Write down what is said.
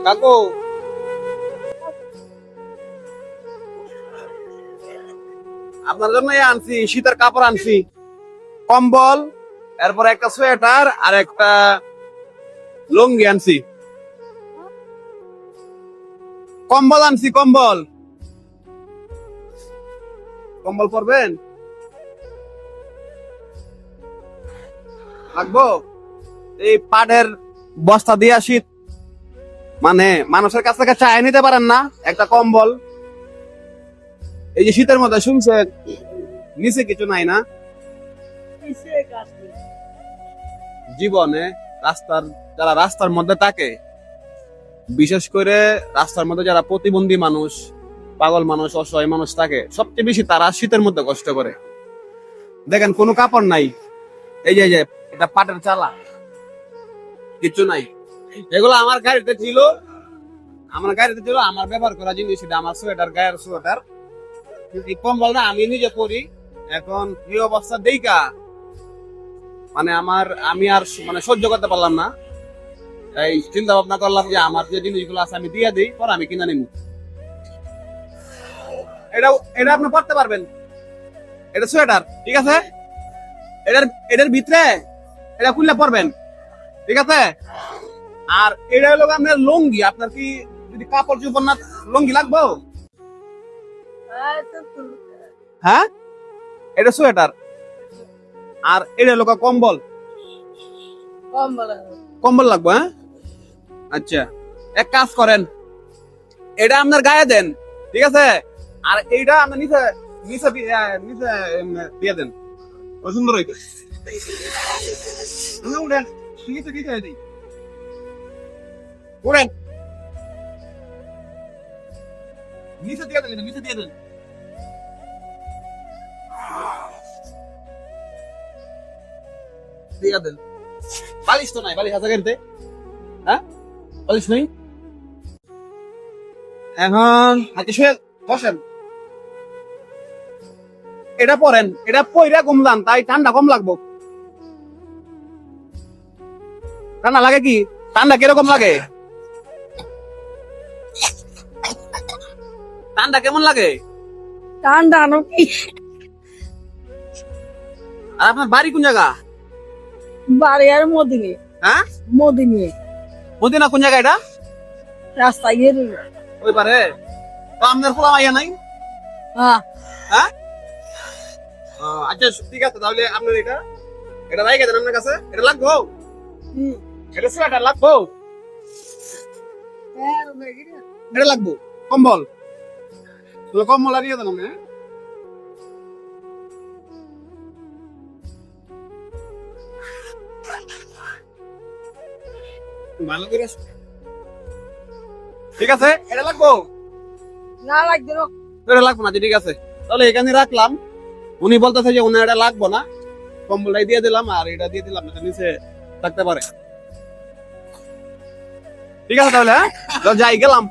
কাকু আপনার জন্য আনছি শীতের কাপড় আনছি, কম্বল, এরপর একটা সোয়েটার আর একটা লুঙ্গি আনছি। কম্বল আনছি, কম্বল কম্বল পরবেন লাগবো। এই পাটের বস্তা দিয়া শীত মানে মানুষের কাছ থেকে চায় নিতে পারেন না একটা কম্বল। এই যে শীতের মধ্যে শুনছেন নিচে কিছু নাই না জীবনে। যারা রাস্তার মধ্যে থাকে, বিশেষ করে রাস্তার মধ্যে যারা প্রতিবন্ধী মানুষ, পাগল মানুষ, অসহায় মানুষ থাকে, সবচেয়ে বেশি তারা শীতের মধ্যে কষ্ট করে। দেখেন কোনো কাপড় নাই, এই যে এটা পাটের চালা, কিছু নাই। এগুলো আমার গাড়িতে ছিল, আমার ব্যবহার করা জিনিস। এটা আমার সোয়েটার, গায়ের সোয়েটার। এই কম্বলটা আমি নিজে পরি। এখন এই অবস্থা দেইকা মানে আমি আর মানে সহ্য করতে পারলাম না। এই চিন্তা ভাবনা করলাম যে আমার যে জিনিসগুলো আছে আমি দিয়ে দিই, পর আমি কিনে নিব। এটা আপনি পড়তে পারবেন, এটা সোয়েটার, ঠিক আছে? এটার ভিতরে এটা খুললে পরবেন, ঠিক আছে? আর এটা হলো আপনার লুঙ্গি। আপনার কি যদি কাপড় চোপড় না লুঙ্গি লাগবো? হ্যাঁ, এটা সোয়েটার। আর এটা হলো কম্বল। কম্বল লাগবে? হ্যাঁ, আচ্ছা, এক কাজ করেন, এটা আপনার গায়ে দেন, ঠিক আছে? আর এইটা আপনার নিচে নিচে নিচে দিয়ে দেন, ও সুন্দর হইতো। উঠেন, নিচে নিচে দিই, উঠেন, নিচে দিয়ে দেন, নিচে দিয়ে দেন। দিয়ে দেন। বালিশ তো নাই, বালিশ আছে গাড়িতে? হ্যাঁ, বালিশ নেই। এখন হাতে শুয়ে বসেন, এটা পরেন। এটা পইরা কমলাম, তাই ঠান্ডা কম লাগবো। ঠান্ডা লাগে কি? ঠান্ডা কিরকম লাগে? ঠান্ডা কেমন লাগে? ঠান্ডা নাকি? আর আপনার বাড়ি কোন জায়গা? বাড়ি আর মদিনে। হ্যাঁ, মদিনে। মদিনা কোন জায়গা? এটা রাস্তায় গিয়ে ওই পারে। তো আপনার খোলা মাইয়া নাই? হ্যাঁ হ্যাঁ, আচ্ছা ঠিক আছে, তাহলে আপনার এটা এটা রাইখে দেন আপনার কাছে। এটা লাগবো? এটা সোয়েটার লাগবো? এটা লাগবো কম্বল? কম্বল আর নিয়ে দেন আপনি। ভালো করে, ঠিক আছে? এটা লাগবো? না লাগবে না। এটা লাগবো না, ঠিক আছে। তাহলে এখানে রাখলাম। উনি বলতেছে যে উনি এটা লাগবো না, কম্বলটাই দিয়ে দিলাম আর এটা দিয়ে দিলাম, এটা নিচে থাকতে পারে। ঠিক আছে তাহলে, হ্যাঁ যাই, গেলাম।